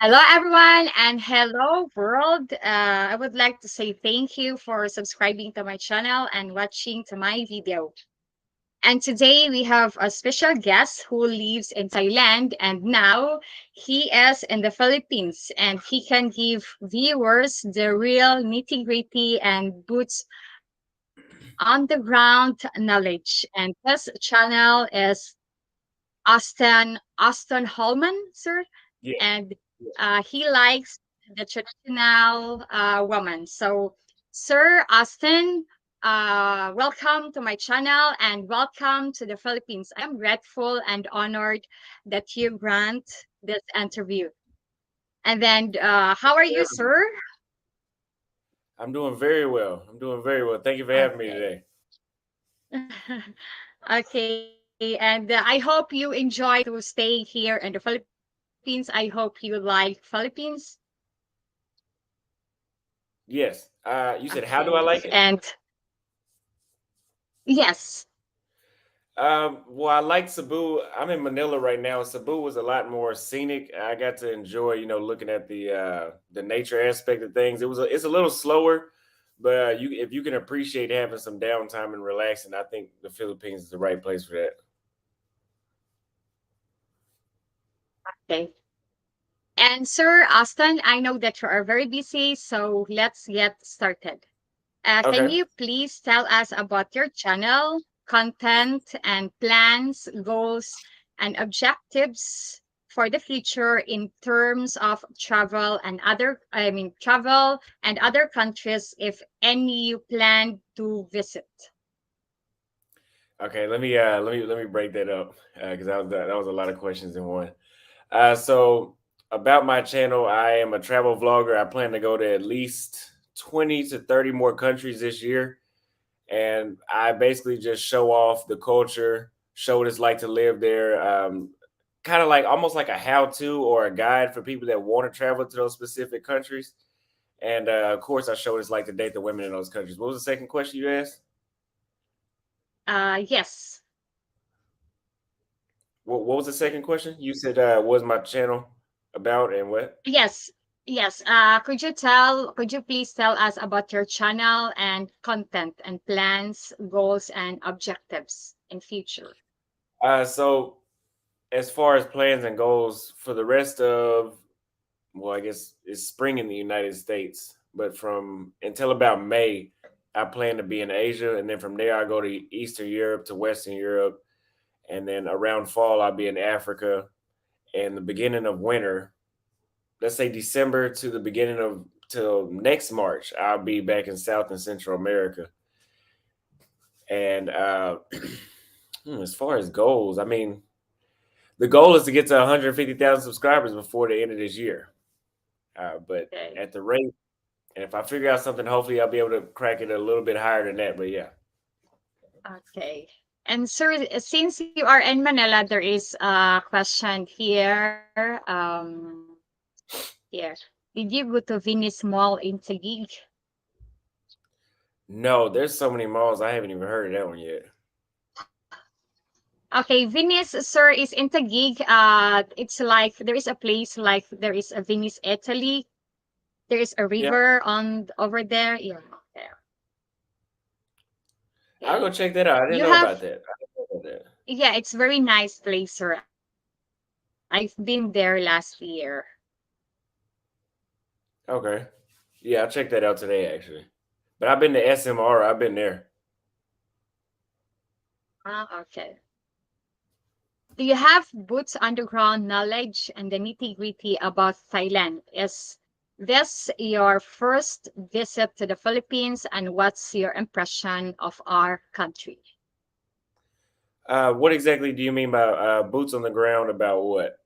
Hello, everyone, and hello, world. I would like to say thank you for subscribing to my channel and watching to my video. And today we have a special guest who lives in Thailand, and now he is in the Philippines, and he can give viewers the real nitty gritty and boots on the ground knowledge. And his channel is Auston Holleman, sir, Yeah, and yeah. he likes the traditional woman. So, Sir Austin, welcome to my channel and welcome to the Philippines. I am grateful and honored that you grant this interview. And then, how are you, Sure. sir? I'm doing very well. I'm doing very well. Thank you for having me Okay. today. Okay, and I hope you enjoy to stay here in the Philippines. I hope you like Philippines. Yes. You said, how Okay, do I like it? and yes. Well, I like Cebu. I'm in Manila right now. Cebu was a lot more scenic. I got to enjoy, looking at the nature aspect of things. It's a little slower, but you if you can appreciate having some downtime and relaxing, I think the Philippines is the right place for that. Okay. And Sir Austin, I know that you are very busy, so let's get started. Can Okay. you please tell us about your channel, content, and plans, goals, and objectives for the future in terms of travel and other countries, if any you plan to visit? Okay. Let me break that up because that was a lot of questions in one. So about my channel, I am a travel vlogger. I plan to go to at least 20 to 30 more countries this year. And I basically just show off the culture, show what it's like to live there. Kind of like almost like a how to or a guide for people that want to travel to those specific countries. And of course, I show what it's like to date the women in those countries. What was the second question you asked? Yes. What was the second question? You said, what was my channel about and what? Yes, yes. Could you please tell us about your channel and content and plans, goals, and objectives in future? So as far as plans and goals for the rest of, well, I guess it's spring in the United States, but from until about May, I plan to be in Asia, and then from there I go to Eastern Europe to Western Europe, and then around fall I'll be in Africa, and the beginning of winter, let's say December to the beginning of till next March, I'll be back in South and Central America. And as far as goals, I mean, the goal is to get to 150,000 subscribers before the end of this year. But Okay. at the rate, and if I figure out something, hopefully I'll be able to crack it a little bit higher than that. But yeah, Okay. And sir, since you are in Manila, there is a question here. Here. Did you go to Venice Mall in Taguig? no, there's so many malls I haven't even heard of that one yet. Okay, Venice, sir, is in Taguig. It's like there is a place like there is a Venice, Italy. There is a Yeah, river on over there. Yeah. There. I'll go Okay. check that out. I didn't You know have about that. I didn't know about that. Yeah, it's very nice place, sir. I've been there last year. Okay, yeah, I'll check that out today actually. But I've been to SMR. I've been there. Okay. Do you have boots underground knowledge and the nitty-gritty about Thailand? Is this your first visit to the Philippines, and what's your impression of our country? What exactly do you mean by boots on the ground? About what?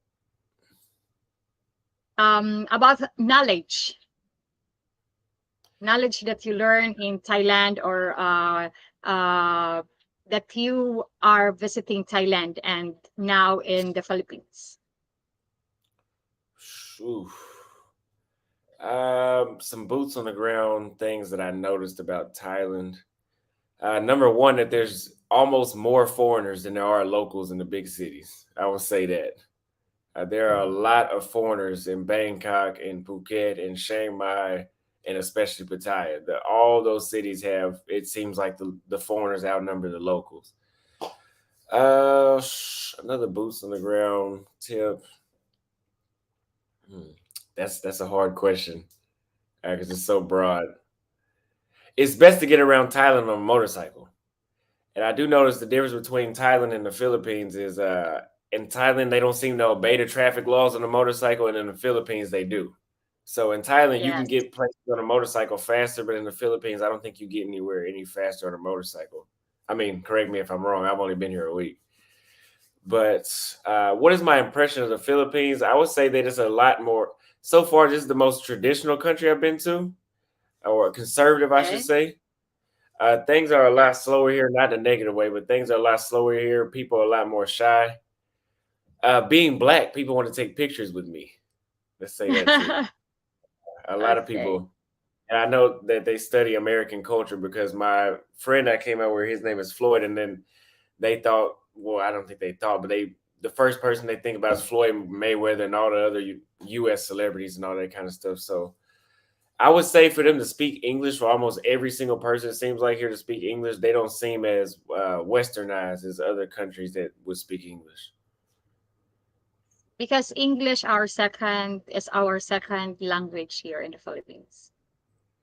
About knowledge that you learn in Thailand, or uh, that you are visiting Thailand and now in the Philippines. Oof. Some boots on the ground things that I noticed about Thailand. Number one, that there's almost more foreigners than there are locals in the big cities. I would say that. There are a lot of foreigners in Bangkok and Phuket and Chiang Mai and especially Pattaya. All those cities have, it seems like the foreigners outnumber the locals. Another boots on the ground tip. Hmm. That's a hard question because it's so broad. It's best to get around Thailand on a motorcycle. And I do notice the difference between Thailand and the Philippines is in Thailand they don't seem to obey the traffic laws on a motorcycle, and in the Philippines they do. So in Thailand you can Yes. get places on a motorcycle faster, but in the Philippines I don't think you get anywhere any faster on a motorcycle. I mean, correct me if I'm wrong. I've only been here a week. But what is my impression of the Philippines? I would say that it's a lot more. So far, this is the most traditional country I've been to, or conservative, I should Okay. say. Things are a lot Yes. slower here, not in a negative way, but things are a lot slower here. People are a lot more shy. Being black, people want to take pictures with me. Let's say that too. A lot of Okay. people, and I know that they study American culture because my friend that came out where his name is Floyd, and then they thought, well, I don't think they thought, but the first person they think about is Floyd Mayweather and all the other U.S. celebrities and all that kind of stuff. So I would say for them to speak English, for almost every single person it seems like here to speak English, they don't seem as westernized as other countries that would speak English. Because English our second language here in the Philippines.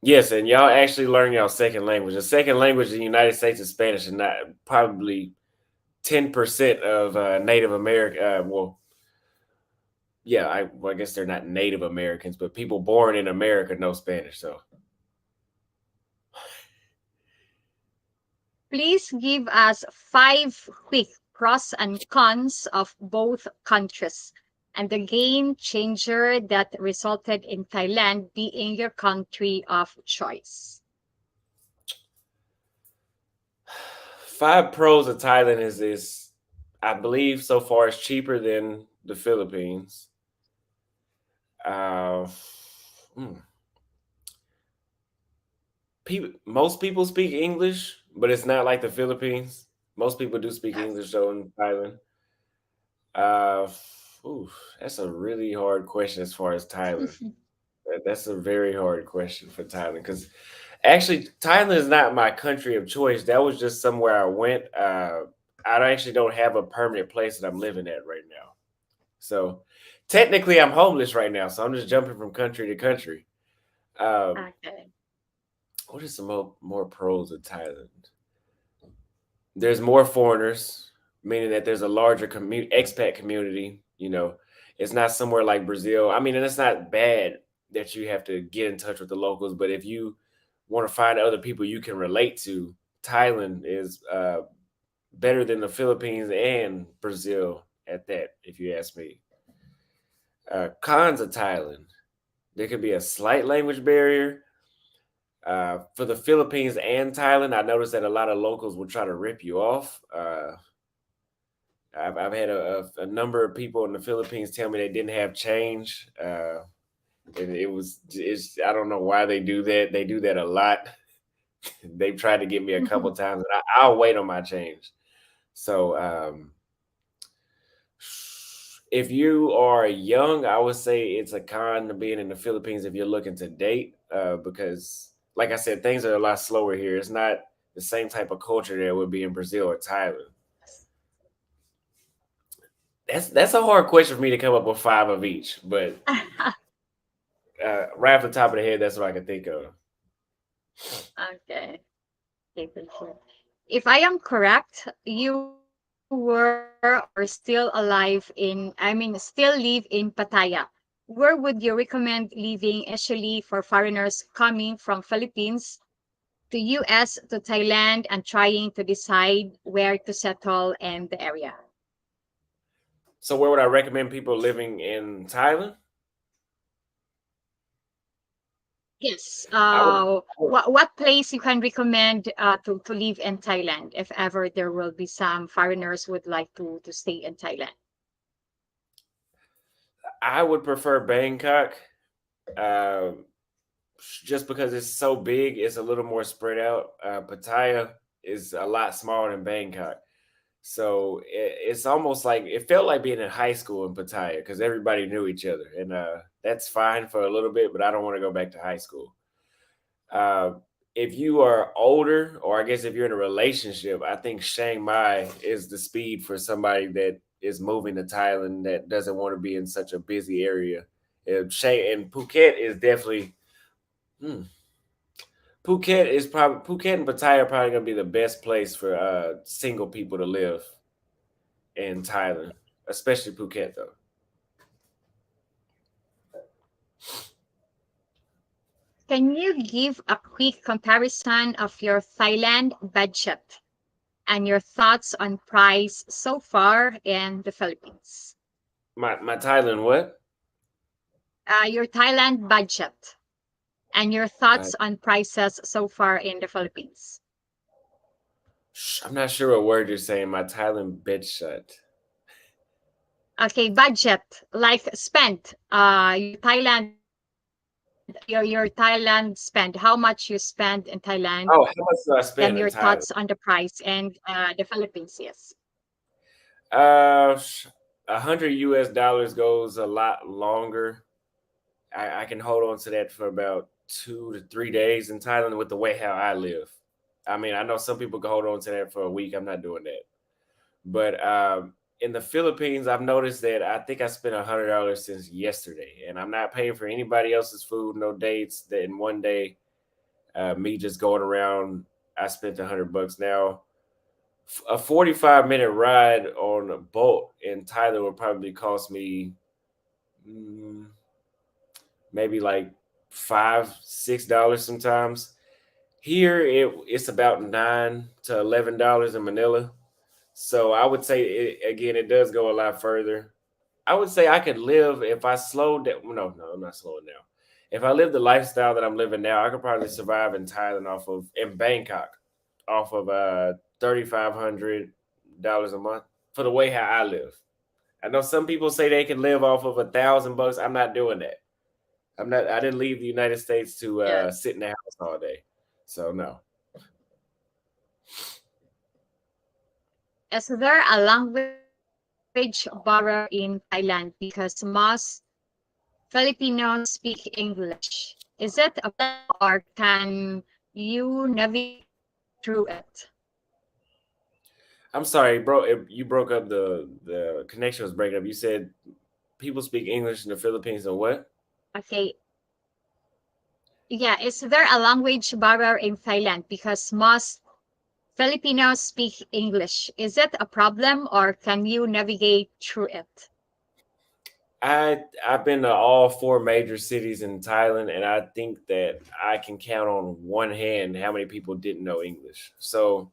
Yes, and y'all actually learn y'all second language. The second language in the United States is Spanish, and not probably 10% of Native American. Yeah, I guess they're not Native Americans, but people born in America know Spanish. So Please give us five quick pros and cons of both countries and the game changer that resulted in Thailand being your country of choice. five pros of Thailand is I believe so far it's cheaper than the Philippines. Uh, hmm. Most people speak English, but it's not like the Philippines. Most people do speak Yes. English though in Thailand. Uh, ooh, that's a really hard question as far as Thailand. That's a very hard question for Thailand because actually Thailand is not my country of choice. That was just somewhere I went. I actually don't have a permanent place that I'm living at right now. So technically, I'm homeless right now. So I'm just jumping from country to country. Um, Okay. what are some more pros of Thailand? There's more foreigners, meaning that there's a larger expat community. It's not somewhere like Brazil. I mean, and it's not bad that you have to get in touch with the locals, but if you want to find other people you can relate to, Thailand is better than the Philippines and Brazil at that, if you ask me. Cons of Thailand, there could be a slight language barrier. For the Philippines and Thailand, I noticed that a lot of locals will try to rip you off. I've had a number of people in the Philippines tell me they didn't have change. And I don't know why they do that. They do that a lot. They've tried to get me a couple times, and I'll wait on my change. So if you are young, I would say it's a con to being in the Philippines if you're looking to date, because, like I said, things are a lot slower here. It's not the same type of culture that would be in Brazil or Thailand. That's a hard question for me to come up with five of each, but right off the top of the head, that's what I can think of. Okay. Okay, for sure. If I am correct, you were or still alive still live in Pattaya. Where would you recommend living, especially for foreigners coming from Philippines to US to Thailand and trying to decide where to settle in the area? So, where would I recommend people living in Thailand? Yes. I would. What place you can recommend to live in Thailand if ever there will be some foreigners would like to stay in Thailand? I would prefer Bangkok, uh, just because it's so big. It's a little more spread out. Pattaya is a lot smaller than Bangkok, So it's almost like it felt like being in high school in Pattaya because everybody knew each other, and that's fine for a little bit. But I don't want to go back to high school. Uh, if you are older, or I guess if you're in a relationship, I think Chiang Mai is the speed for somebody that is moving to Thailand that doesn't want to be in such a busy area. And Phuket is definitely hmm, Phuket and Pattaya are probably gonna be the best place for single people to live in Thailand, especially Phuket though. Can you give a quick comparison of your Thailand budget and your thoughts on price so far in the Philippines? My Thailand what? Your Thailand budget and your Uh, thoughts on prices so far in the Philippines. I'm not sure what word you're saying. My Thailand bed shut. Okay, budget like spent. Your Thailand spend. How much you spend in Thailand, Oh, how much do I and spend in your Thailand? thoughts on the price and the Philippines. Yes. Uh, 100 US dollars goes a lot longer. I can hold on to that for about 2 to 3 days in Thailand with the way how I live. I mean, I know some people can hold on to that for a week. I'm not doing that. But in the Philippines, I've noticed that I think I spent $100 since yesterday, and I'm not paying for anybody else's food, no dates. That in one day, me just going around, I spent $100 now. A 45-minute ride on a boat in Thailand would probably cost me mm, maybe like $5, $6 sometimes. Here it's about $9 to $11 in Manila. So I would say again, it does go a lot further. I would say I could live if I slowed down. No, I'm not slowing down. If I live the lifestyle that I'm living now, I could probably survive in Thailand in Bangkok off of $3,500 a month for the way how I live. I know some people say they can live off of $1,000. I'm not doing that. I'm not. I didn't leave the United States to Yes. sit in the house all day. So no. Is there a language barrier in Thailand because most Filipinos speak English? Is it a problem or can you navigate through it? I'm sorry, bro. You broke up. The connection was breaking up. You said people speak English in the Philippines and what? Okay. Yeah, is there a language barrier in Thailand because most Filipinos speak English? Is it a problem or can you navigate through it? I've been to all four major cities in Thailand, and I think that I can count on one hand how many people didn't know English. So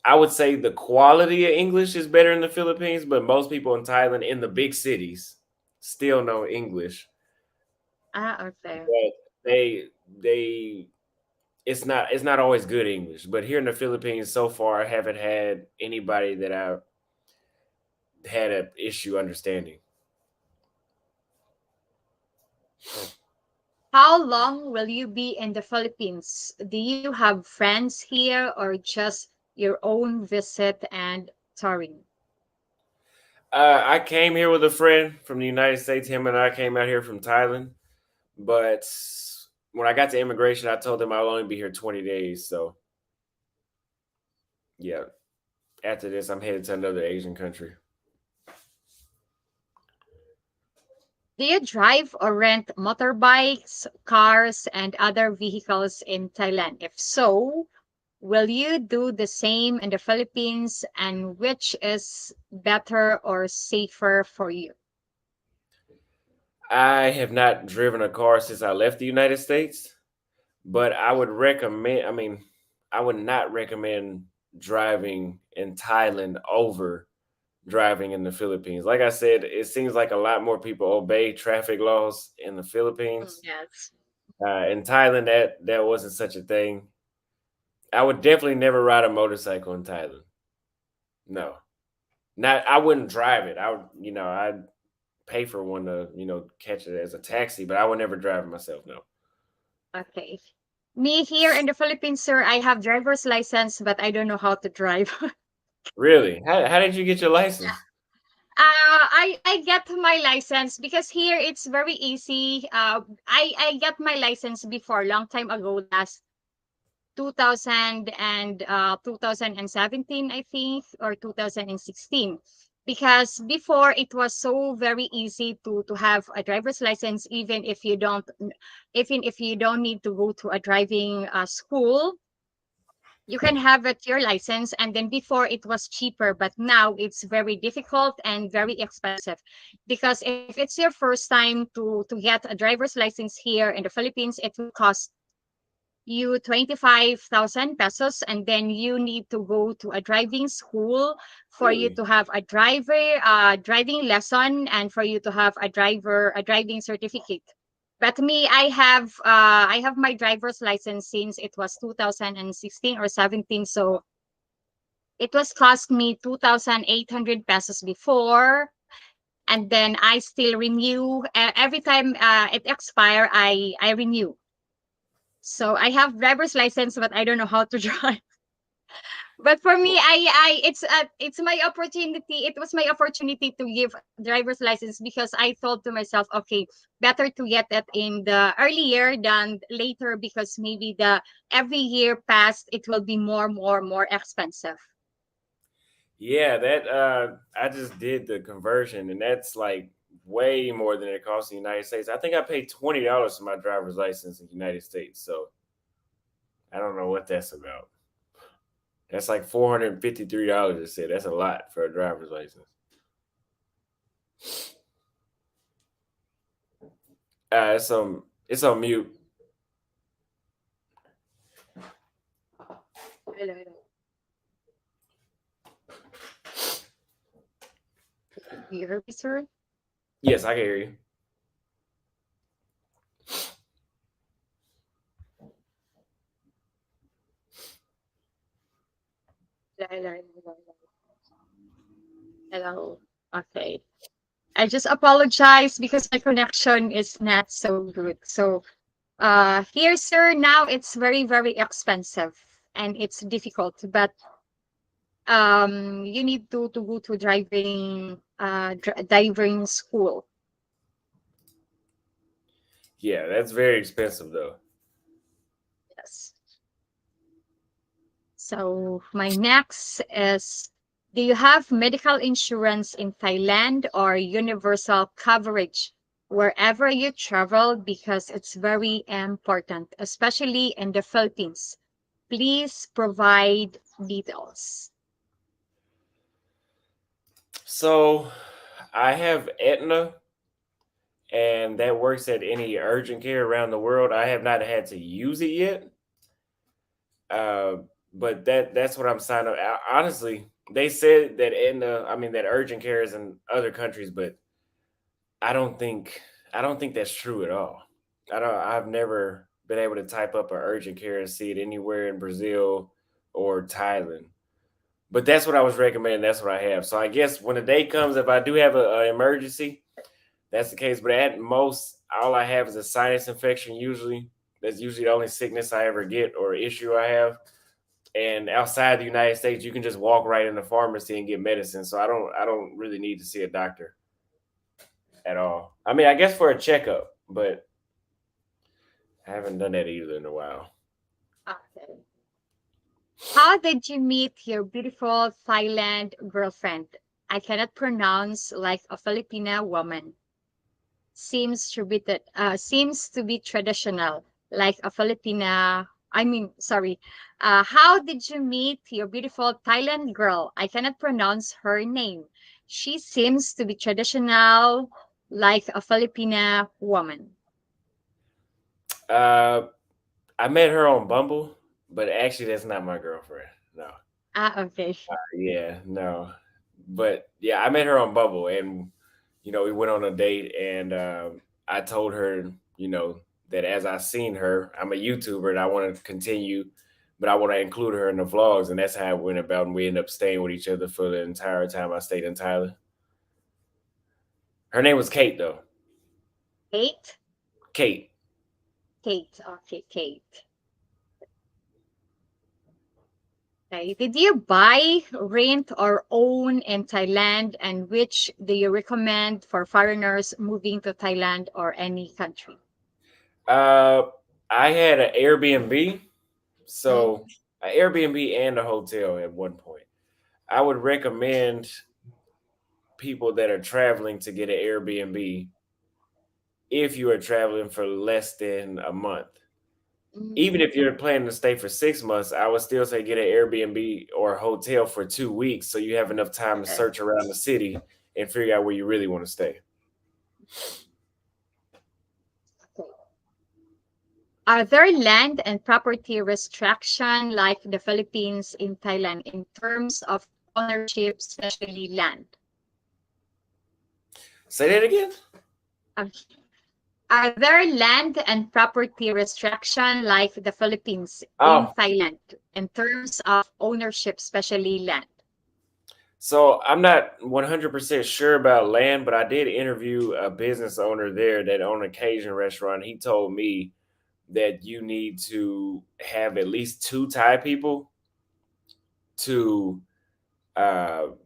I would say the quality of English is better in the Philippines, but most people in Thailand in the big cities still know English. Ah, okay. But they it's not always good English. But here in the Philippines, so far, I haven't had anybody that I had an issue understanding. How long will you be in the Philippines? Do you have friends here or just your own visit and touring? I came here with a friend from the United States. Him and I came out here from Thailand. But when I got to immigration, I told them I'll only be here 20 days. So yeah, after this, I'm headed to another Asian country. Do you drive or rent motorbikes, cars, and other vehicles in Thailand? If so, will you do the same in the Philippines and which is better or safer for you? I have not driven a car since I left the United States, but I would recommend, I mean, I would not recommend driving in Thailand over driving in the Philippines. Like I said, it seems like a lot more people obey traffic laws in the Philippines. Yes. In Thailand, that wasn't such a thing. I would definitely never ride a motorcycle in Thailand. No, not. I wouldn't drive it. I would, I'd pay for one to, catch it as a taxi, but I would never drive it myself. No. Okay. Me here in the Philippines, sir, I have driver's license, but I don't know how to drive. Really? How did you get your license? I get my license because here it's very easy. I get my license before long time ago, last 2000 and 2017, I think, or 2016. Because before it was so very easy to have a driver's license, even if you don't need to go to a driving school, you can have it your license. And then before it was cheaper, but now it's very difficult and very expensive, because if it's your first time to get a driver's license here in the Philippines, it will cost you 25,000 pesos, and then you need to go to a driving school for you Really? to have a driving lesson, and for you to have a driving certificate. But me, I have my driver's license since it was 2016 or 17. So it was cost me 2,800 pesos before, and then I still renew every time it expire. I renew. So I have driver's license, but I don't know how to drive. But for me, it's my opportunity. It was my opportunity to give a driver's license, because I thought to myself, okay, better to get that in the earlier than later, because maybe the every year past it will be more expensive. Yeah, that I just did the conversion, and that's like way more than it costs in the United States. I think I paid $20 for my driver's license in the United States, so I don't know what that's about. That's like $453. It said that's a lot for a driver's license. It's on mute. Hello, hello. You hear me, sir? Yes, I can hear you. Hello, hello, hello, hello. Okay. I just apologize because my connection is not so good. So here, sir, now it's very expensive and it's difficult. But you need to go to driving school. Yeah, that's very expensive though. Yes. So my next is, do you have medical insurance in Thailand or universal coverage wherever you travel? Because it's very important, especially in the Philippines. Please provide details. So I have Aetna, and that works at any urgent care around the world. I have not had to use it yet, uh, but that's what I'm signed up. Honestly, they said that Aetna, I mean that urgent care is in other countries, but I don't think I don't think that's true at all. I've never been able to type up an urgent care and see it anywhere in Brazil or Thailand. But that's what I was recommending. That's what I have. So I guess when the day comes, if I do have an emergency, that's the case. But at most, all I have is a sinus infection. Usually, that's usually the only sickness I ever get or issue I have. And outside the United States, you can just walk right in the pharmacy and get medicine. So I don't really need to see a doctor at all. I mean, I guess for a checkup, but I haven't done that either in a while. Okay. How did you meet your beautiful Thailand girlfriend? I cannot pronounce like a Filipina woman. Seems to be traditional, like a Filipina. I mean, sorry. How did you meet your beautiful Thailand girl? I cannot pronounce her name. She seems to be traditional, like a Filipina woman. Uh, I met her on Bumble, but actually, that's not my girlfriend. No. Ah, okay. Yeah, no. But yeah, I met her on Bumble, and we went on a date, and I told her, that as I seen her, I'm a YouTuber, and I want to continue, but I want to include her in the vlogs, and that's how it went about. And we ended up staying with each other for the entire time I stayed in Thailand. Her name was Kate, though. Kate? Kate. Kate. Okay, Kate. Okay. Did you buy, rent, or own in Thailand? And which do you recommend for foreigners moving to Thailand or any country? Uh, I had an Airbnb, so Mm, an Airbnb and a hotel at one point. I would recommend people that are traveling to get an Airbnb if you are traveling for less than a month. Even mm, if you're planning to stay for 6 months, I would still say get an Airbnb or a hotel for 2 weeks so you have enough time to okay. search around the city and figure out where you really want to stay. Okay. Are there land and property restriction like the Philippines in Thailand in terms of ownership, especially land? Say that again. Um, Are there land and property restriction like the Philippines in Oh, Thailand in terms of ownership, especially land? so I'm not 100% sure about land, but I did interview a business owner there that owned a Cajun restaurant. He told me that you need to have at least two Thai people to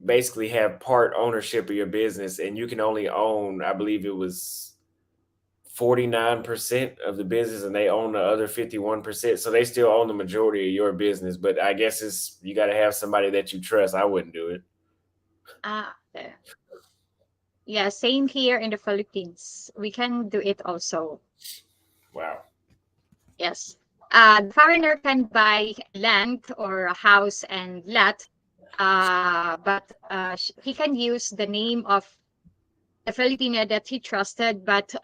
basically have part ownership of your business, and you can only own, I believe it was 49% of the business, and they own the other 51%. So they still own the majority of your business, but I guess it's you got to have somebody that you trust. I wouldn't do it. Okay. Yeah, same here in the Philippines. We can do it also. Wow. Yes. The foreigner can buy land or a house and lot, but he can use the name of the Filipino that he trusted, but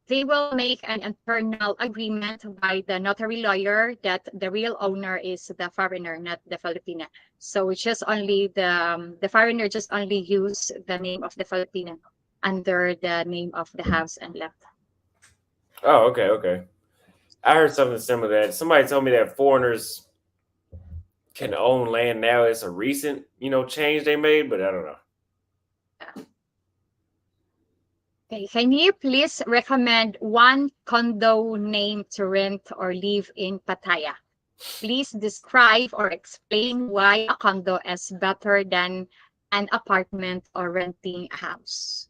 they will make an internal agreement by the notary lawyer that the real owner is the foreigner, not the Filipino. So it's just only the foreigner just only use the name of the Filipino under the name of the house and lot. Oh, okay, okay. I heard something similar to that. Somebody told me that foreigners can own land now. It's a recent, change they made, but I don't know. Okay, can you please recommend one condo name to rent or live in Pattaya? Please describe or explain why a condo is better than an apartment or renting a house.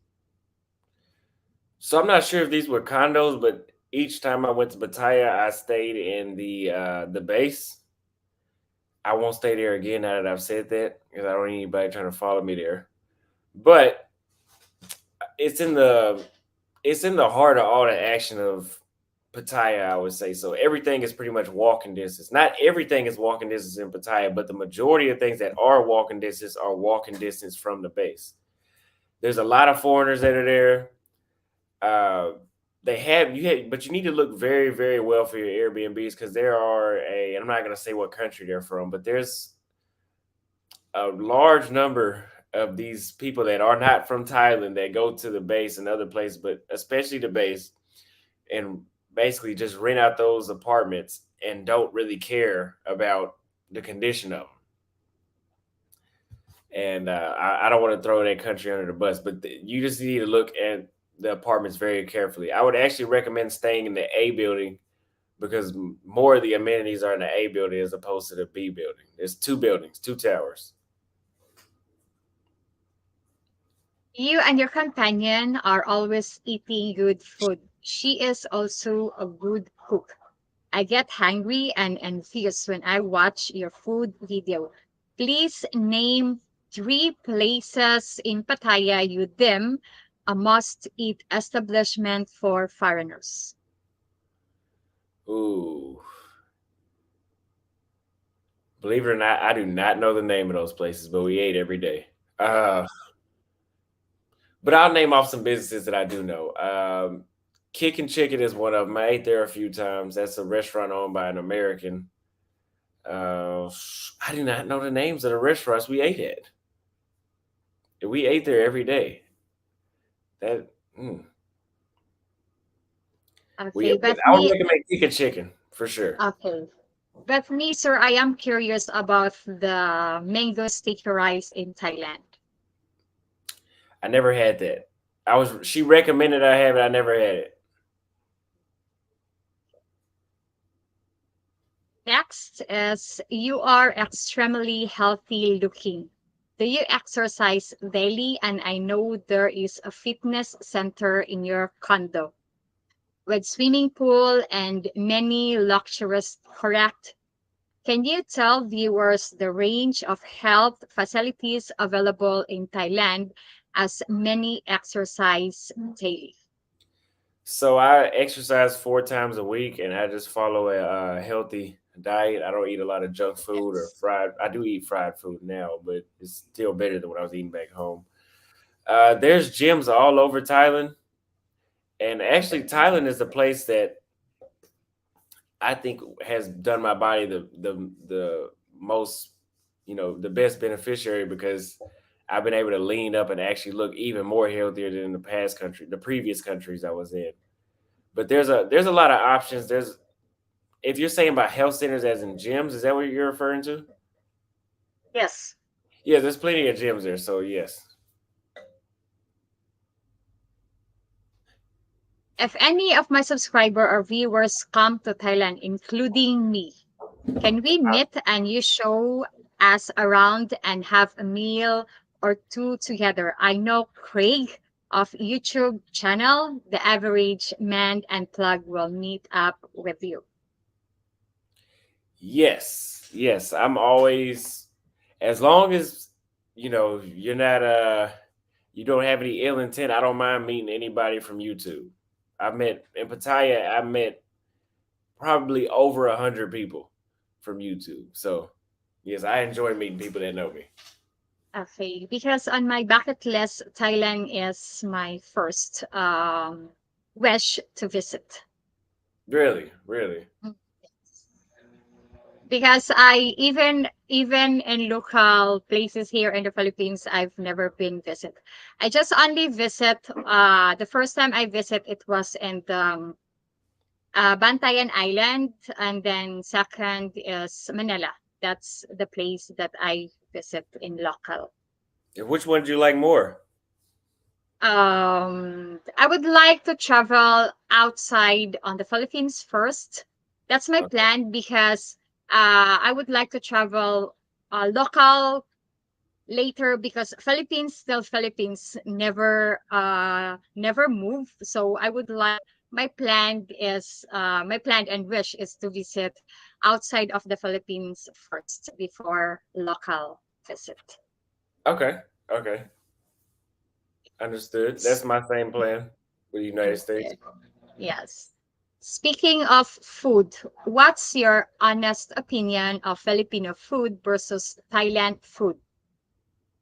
So I'm not sure if these were condos, but each time I went to Pattaya, I stayed in the base. I won't stay there again now that I've said that because I don't need anybody trying to follow me there. But it's in the it's in the heart of all the action of Pattaya, I would say. So everything is pretty much walking distance. Not everything is walking distance in Pattaya, but the majority of things that are walking distance are walking distance from the base. There's a lot of foreigners that are there. Uh, but you need to look very, very well for your Airbnbs because there are I'm not going to say what country they're from, but there's a large number of these people that are not from Thailand that go to the base and other places, but especially the base, and basically just rent out those apartments and don't really care about the condition of them. And I don't want to throw that country under the bus, but you just need to look at the apartments very carefully. I would actually recommend staying in the A building because more of the amenities are in the A building as opposed to the B building. There's two buildings, two towers. You and your companion are always eating good food. She is also a good cook. I get hungry and envious when I watch your food video. Please name three places in Pattaya you deem a must-eat establishment for foreigners. Ooh, believe it or not, I do not know the name of those places, but we ate every day. Uh, but I'll name off some businesses that I do know. Kickin' Chicken is one of them. I ate there a few times. That's a restaurant owned by an American. Uh, I do not know the names of the restaurants we ate at. We ate there every day. That mm. we Okay, but but I would me, recommend Kickin' Chicken for sure. okay. But me, sir, I am curious about the mango sticky rice in Thailand. I never had that. She recommended I have it. I never had it. Yeah. next is you are extremely healthy looking. Do you exercise daily? And I know there is a fitness center in your condo with swimming pool and many luxurious, correct? Can you tell viewers the range of health facilities available in Thailand as many exercise daily? So I exercise 4 times a week, and I just follow a healthy diet. I don't eat a lot of junk food or Yes. fried. I do eat fried food now, but it's still better than what I was eating back home. There's gyms all over Thailand, and actually, Thailand is the place that I think has done my body the most, the best beneficiary because I've been able to lean up and actually look even more healthier than the previous countries I was in. But there's a lot of options. There's If you're saying about health centers as in gyms, is that what you're referring to? Yes. Yeah, there's plenty of gyms there. So yes. If any of my subscriber or viewers come to Thailand, including me, can we meet and you show us around and have a meal or two together? I know Craig of YouTube channel, The Average Man and Plug will meet up with you. Yes, yes. I'm always, as long as you're not you don't have any ill intent. I don't mind meeting anybody from YouTube. I met in Pattaya. I met probably over 100 people from YouTube. So yes, I enjoy meeting people that know me. Okay, because on my bucket list, Thailand is my first wish to visit. Really, really. Because I even in local places here in the Philippines, I've never been visit. I just only visit. The first time I visit, it was in the Bantayan Island, and then second is Manila. That's the place that I visit in local. And which one do you like more? I would like to travel outside on the Philippines first. That's my Okay. plan because I would like to travel local later because Philippines never move. So I would like my plan and wish is to visit outside of the Philippines first before local visit. Okay. Okay. Understood. That's my same plan with the United States. Okay. Yes. Speaking of food, what's your honest opinion of Filipino food versus Thailand food?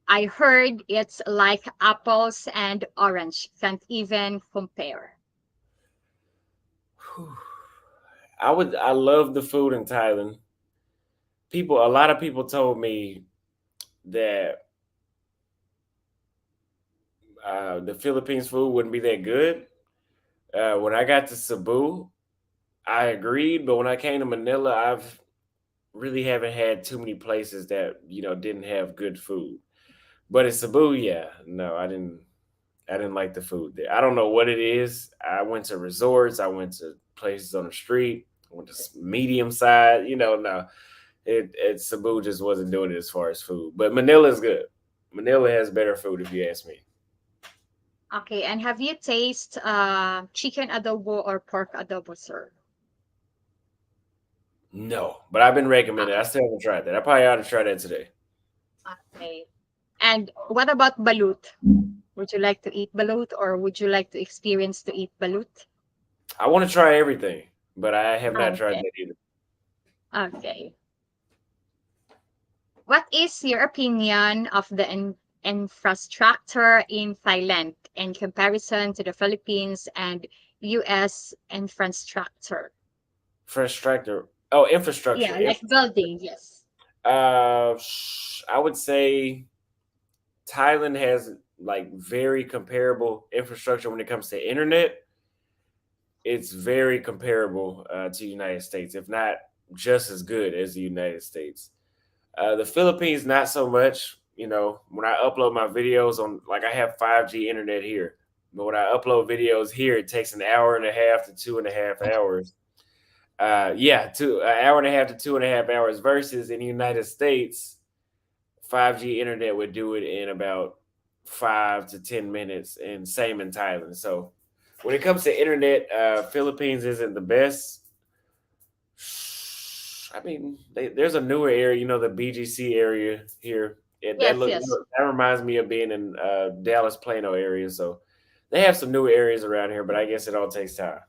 I heard it's like apples and orange. Can't even compare. Whew. I love the food in Thailand. A lot of people told me that the Philippines food wouldn't be that good. When I got to Cebu, I agreed, but when I came to Manila, I've really haven't had too many places that didn't have good food. But in Cebu, yeah, no, I didn't like the food there. I don't know what it is. I went to resorts. I went to places on the street. I went to medium side. No, it Cebu just wasn't doing it as far as food. But Manila is good. Manila has better food, if you ask me. Okay, and have you tasted chicken adobo or pork adobo, sir? No, but I've been Uh, recommended. I still haven't tried that. I probably ought to try that today. okay. And what about balut? Would you like to eat balut or would you like to experience to eat balut? I want to try everything, but I have not tried Okay. that either. Okay. What is your opinion of the infrastructure in Thailand in comparison to the Philippines and US infrastructure? Infrastructure. Oh, infrastructure. Yeah, like building, yes. I would say Thailand has like very comparable infrastructure when it comes to internet. It's very comparable to the United States, if not just as good as the United States. The Philippines, not so much. When I upload my videos on, like, I have 5G internet here, but when I upload videos here, it takes an hour and a half to 2.5 hours. Yeah, an hour and a half to 2.5 hours versus in the United States, 5G internet would do it in about 5 to 10 minutes, and same in Thailand. So when it comes to internet, Philippines isn't the best. I mean, there's a newer area, the BGC area here. Yes, yes. That reminds me of being in Dallas Plano area. So they have some newer areas around here, but I guess it all takes time.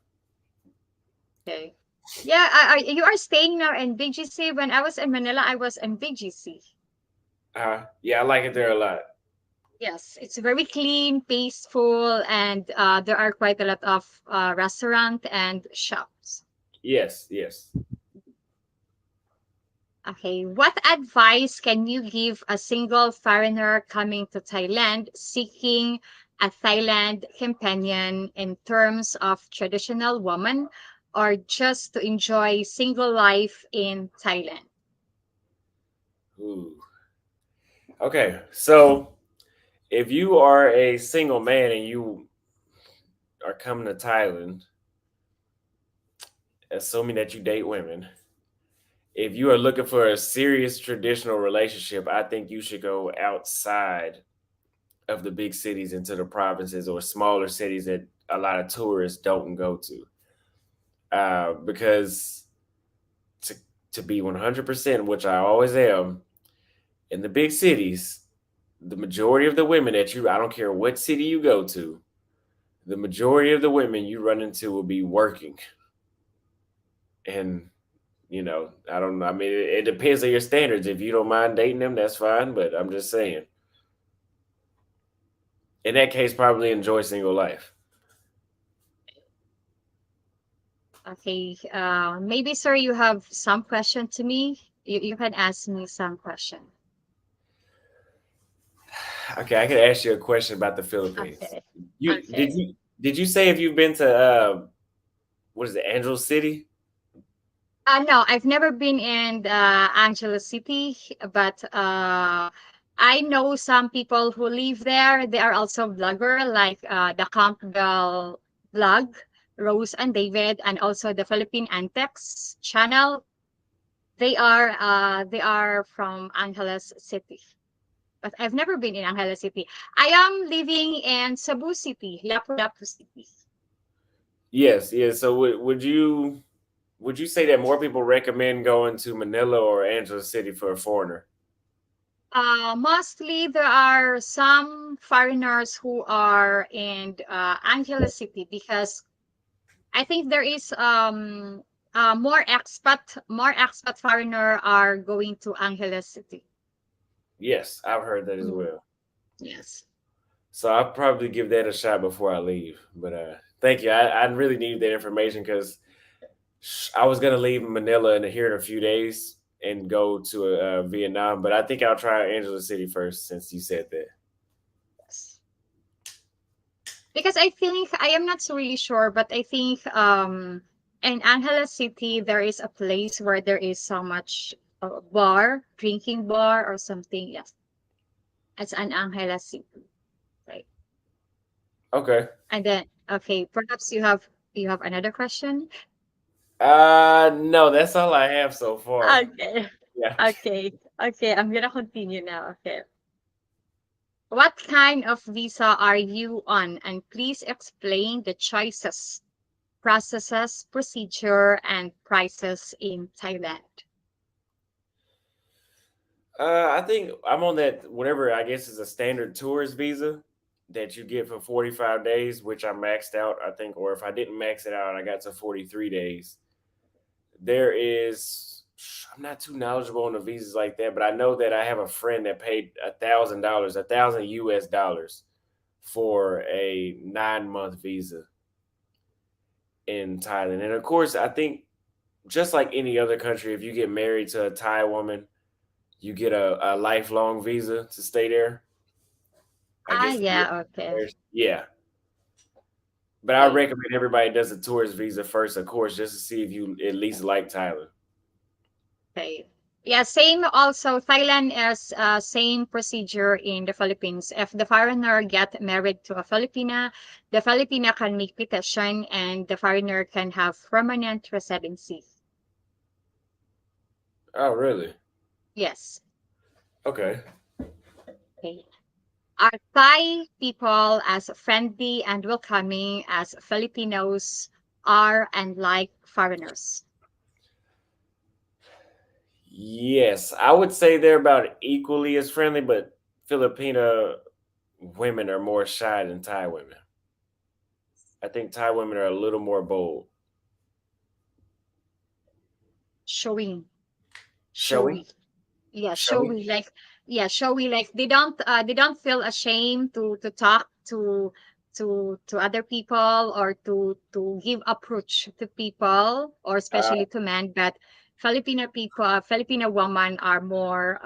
Okay. Yeah, you are staying now in BGC. When I was in Manila, I was in BGC. Yeah, I like it there Yeah. a lot. Yes, it's very clean, peaceful, and there are quite a lot of restaurant and shops. Yes, yes. Okay, what advice can you give a single foreigner coming to Thailand seeking a Thailand companion in terms of traditional woman or just to enjoy single life in Thailand? Ooh. Okay, so if you are a single man and you are coming to Thailand, assuming that you date women, if you are looking for a serious traditional relationship, I think you should go outside of the big cities into the provinces or smaller cities that a lot of tourists don't go to. Because to, to be 100%, which I always am, in the big cities, the majority of the women I don't care what city you go to, the majority of the women you run into will be working. And, I don't know. I mean, it depends on your standards. If you don't mind dating them, that's fine. But I'm just saying, in that case, probably enjoy single life. Okay, maybe sir, you have some question to me. You can ask me some question. Okay, I could ask you a question about the Philippines. Okay, You did okay. you did you say if you've been to what is it, Angel City? No, I've never been in Angeles City, but I know some people who live there. They are also vlogger, like the Campbell vlog, Rose and David, and also the Philippine Antics channel. They are from Angeles City, but I've never been in Angeles City. I am living in Cebu City, Lapu-Lapu City. Yes, yes. So would you say that more people recommend going to Manila or Angel City for a foreigner? Mostly there are some foreigners who are in Angeles City because I think there is more expat foreigner are going to Angeles City. Yes, I've heard that as Mm, well. yes. So I'll probably give that a shot before I leave. But thank you. I really need that information because I was gonna leave Manila here in a few days and go to Vietnam, but I think I'll try Angela City first since you said that. Yes. Because I think I am not so really sure, but I think in Angeles City there is a place where there is so much bar, drinking bar or something. Yes, it's an Angeles City, right? Okay. And then, okay, perhaps you have another question. No, that's all I have so far. Okay, Yeah. okay. I'm gonna continue now. Okay, what kind of visa are you on? And please explain the choices, processes, procedure, and prices in Thailand. I think I'm on that whatever I guess is a standard tourist visa that you get for 45 days, which I maxed out, I think, or if I didn't max it out, I got to 43 days. There is I'm not too knowledgeable on the visas like that, but I know that I have a friend that paid $1,000, 1,000 US dollars for a 9 month visa in Thailand. And of course, I think just like any other country, if you get married to a Thai woman, you get a lifelong visa to stay there. I Ah, guess yeah, okay. yeah. But I Okay. recommend everybody does a tourist visa first, of course, just to see if you at least like Thailand. Okay. Yeah, same also. Thailand is same procedure in the Philippines. If the foreigner get married to a Filipina, the Filipina can make petition and the foreigner can have permanent residency. Oh, really? Yes. Okay. Okay. Are Thai people as friendly and welcoming as Filipinos are and like foreigners? Yes, I would say they're about equally as friendly, but Filipino women are more shy than Thai women. I think Thai women are a little more bold. Showing, Showy? showy. Yeah, Showy? showy. Like, yeah, showy. Like they don't feel ashamed to talk to other people or to give approach to people or Uh, especially to men. But Filipino people, Filipino women are more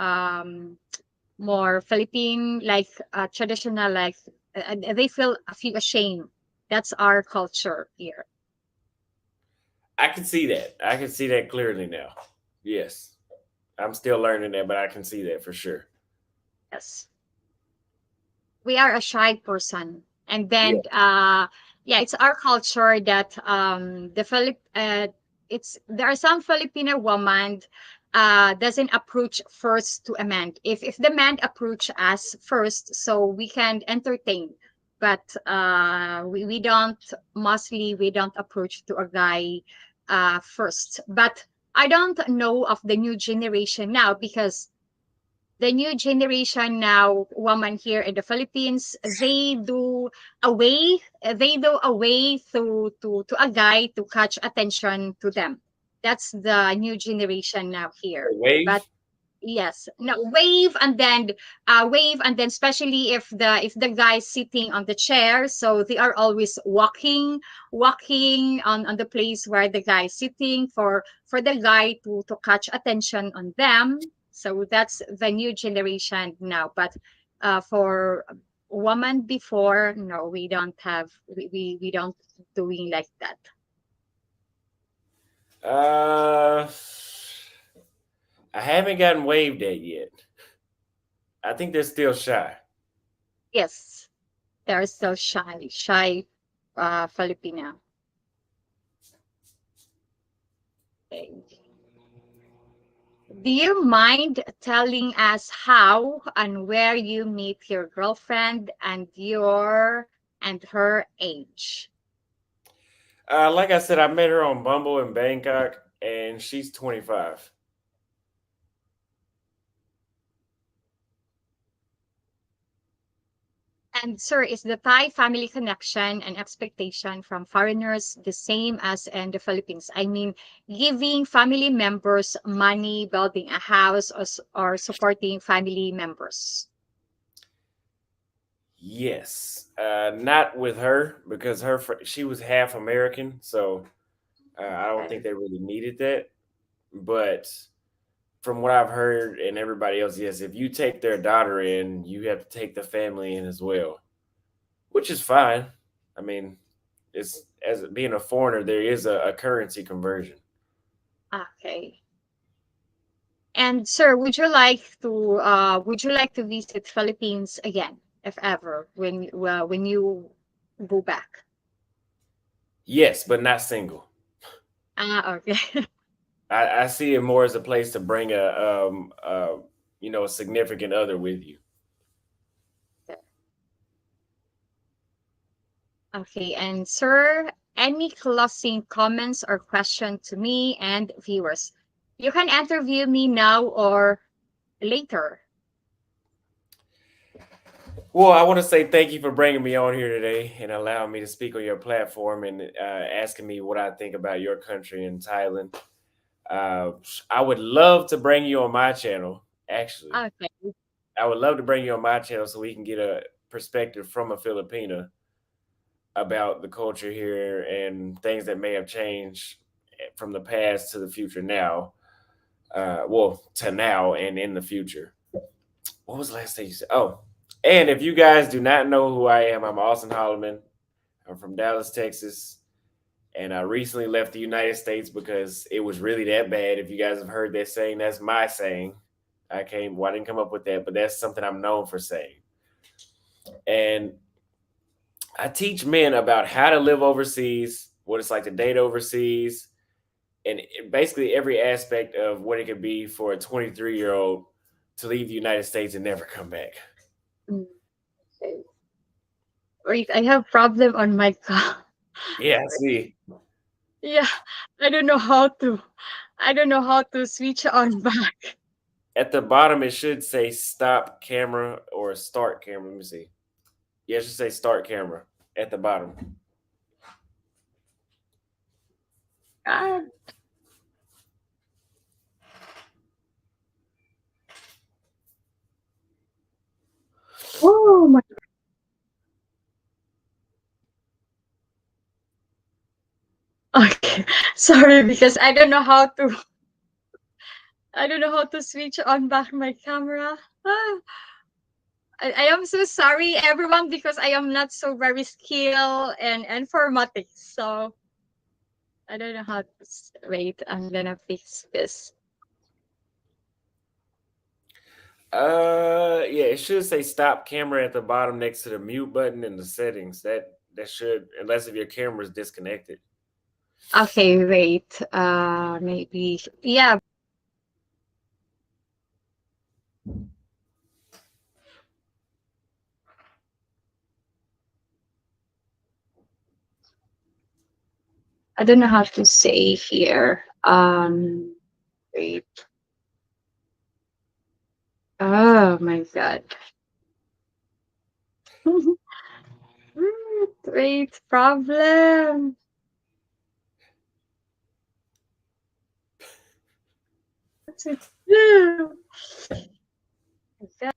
Philippine, like traditional, like they feel a few ashamed. That's our culture here. I can see that. I can see that clearly now. Yes. I'm still learning that, but I can see that for sure. Yes, we are a shy person, and Yeah. then yeah, it's our culture that it's there are some Filipino women doesn't approach first to a man. If the man approach us first, so we can entertain, but we don't, mostly we don't approach to a guy first. But I don't know of the new generation now, because the new generation now woman here in the Philippines, they do away to a guy to catch attention to them. That's the new generation now here. But Wave? yes, no, wave and then especially if the guy's sitting on the chair, so they are always walking on the place where the guy is sitting for the guy to catch attention on them. So that's the new generation now. But for woman before, no, we don't have we don't doing like that. Uh, I haven't gotten waved at yet. I think they're still shy. Yes, they're still shy Filipino. Okay. Do you mind telling us how and where you meet your girlfriend and her age? Like I said, I met her on Bumble in Bangkok, and she's 25. And sir, is the Thai family connection and expectation from foreigners the same as in the Philippines? I mean, giving family members money, building a house, or supporting family members. Yes, not with her because she was half American, so I don't Okay. think they really needed that. But from what I've heard and everybody else, yes, if you take their daughter in, you have to take the family in as well, which is fine. I mean, it's as being a foreigner, there is a currency conversion. Okay. And sir, would you like to visit Philippines again, if ever, when you go back? Yes, but not single. Ah, okay. I see it more as a place to bring a significant other with you. Okay, and sir, any closing comments or question to me and viewers? You can interview me now or later. Well, I want to say thank you for bringing me on here today and allowing me to speak on your platform and asking me what I think about your country in Thailand. Uh, I would love to bring you on my channel. Actually, Okay. I would love to bring you on my channel so we can get a perspective from a Filipina about the culture here and things that may have changed from the past to the future now. Well, to now and in the future. What was the last thing you said? Oh, and if you guys do not know who I am, I'm Auston Holleman. I'm from Dallas, Texas, and I recently left the United States because it was really that bad. If you guys have heard that saying, that's my saying. Well, I didn't come up with that, but that's something I'm known for saying. And I teach men about how to live overseas, what it's like to date overseas, and basically every aspect of what it could be for a 23-year-old to leave the United States and never come back. Mm, okay. Wait, I have problem on my car. Yeah, see, Yeah, I don't know how to. I don't know how to switch on back. at the bottom it should say stop camera or start camera. Let me see. Yeah, it should say start camera at the bottom. God. Oh my. Okay, sorry because I don't know how to. I don't know how to switch on back my camera. Ah, I am so sorry, everyone, because I am not so very skilled in informatics. So I don't know how to wait. I'm gonna fix this. Yeah, it should say stop camera at the bottom next to the mute button in the settings. That should, unless if your camera is disconnected. Okay, wait. Maybe. Yeah, I don't know how to say here. Wait. Oh my god. Wait, problem. What's it do? Okay.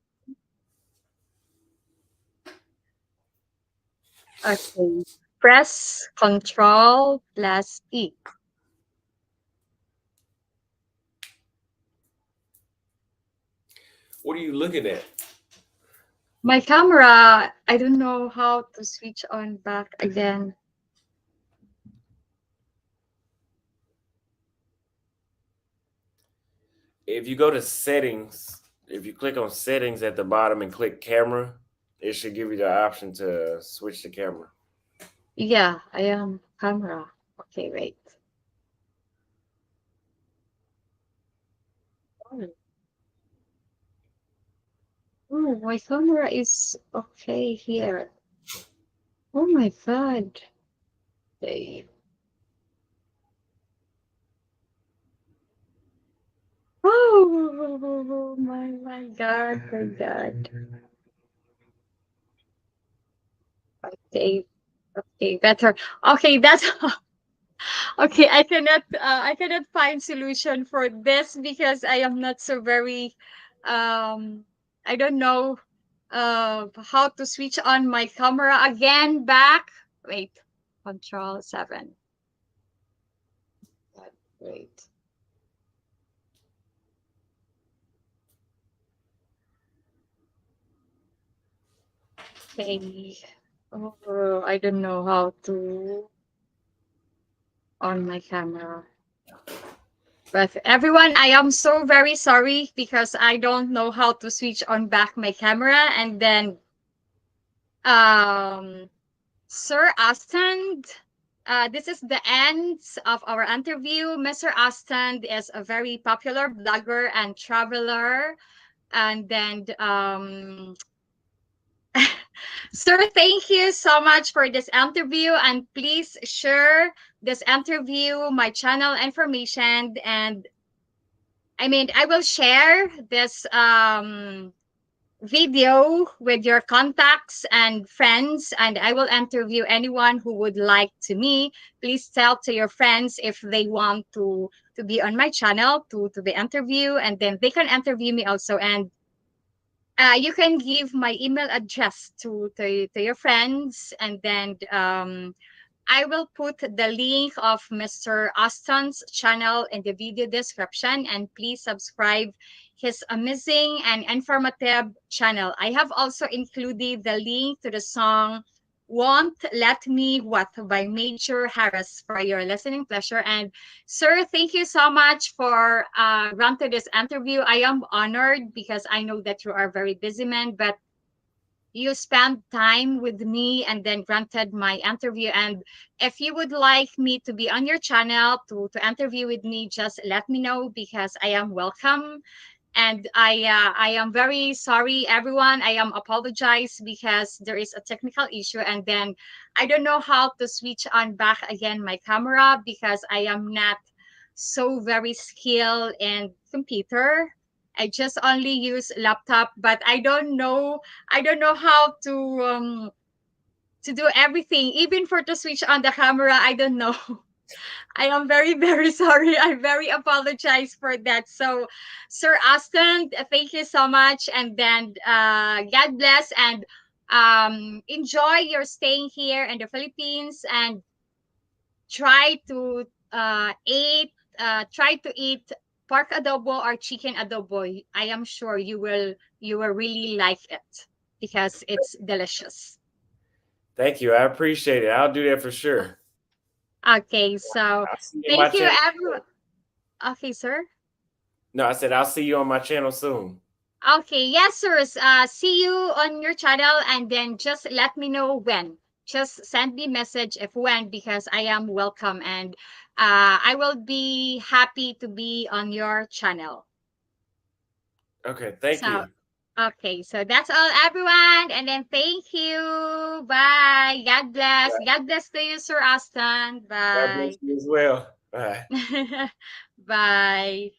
Press Control plus E. What are you looking at? My camera, I don't know how to switch on back again. If you go to settings, if you click on settings at the bottom and click camera, it should give you the option to switch the camera. Yeah, I am camera. Okay, wait. Oh, oh, my camera is okay here. Oh my god. Okay. Oh my god, my god. Okay, okay, better. Okay, that's okay. I cannot find solution for this because I am not so very um I don't know how to switch on my camera again back. Wait, control 7. Wait. Okay. Oh, I don't know how to on my camera. But everyone, I am so very sorry because I don't know how to switch on back my camera. And then, Sir Austin, this is the end of our interview. Mr. Austin is a very popular blogger and traveler. And then, sir, thank you so much for this interview. And please share this interview, my channel information, and I mean, I will share this video with your contacts and friends, and I will interview anyone who would like to me. Please tell to your friends if they want to be on my channel to be interviewed, and then they can interview me also. And you can give my email address to your friends, and then I will put the link of Mr. Austin's channel in the video description, and please subscribe his amazing and informative channel. I have also included the link to the song Won't Let Me What by Major Harris for your listening pleasure. And sir, thank you so much for granting this interview. I am honored because I know that you are a very busy man, but you spent time with me and then granted my interview. And if you would like me to be on your channel to interview with me, just let me know because I am welcome. And I am very sorry, everyone. I am apologize because there is a technical issue, and then I don't know how to switch on back again my camera because I am not so very skilled in computer. I just only use laptop, but I don't know how to do everything, even for to switch on the camera. I don't know. I am very, very sorry. I very apologize for that. So, Sir Austin, thank you so much. And then God bless and enjoy your staying here in the Philippines and try to eat pork adobo or chicken adobo. I am sure you will really like it because it's delicious. Thank you. I appreciate it. I'll do that for sure. Okay, so I'll see you on my thank you, channel. everyone. Okay, sir. No, I said I'll see you on my channel soon. Okay, yes, sir. See you on your channel and then just let me know when. Just send me message if when because I am welcome and I will be happy to be on your channel. Okay, thank So, you. okay, so that's all, everyone. And then thank you. Bye. God bless. God bless to you, Sir Austin. God bless Bye. you as well. Bye. Bye.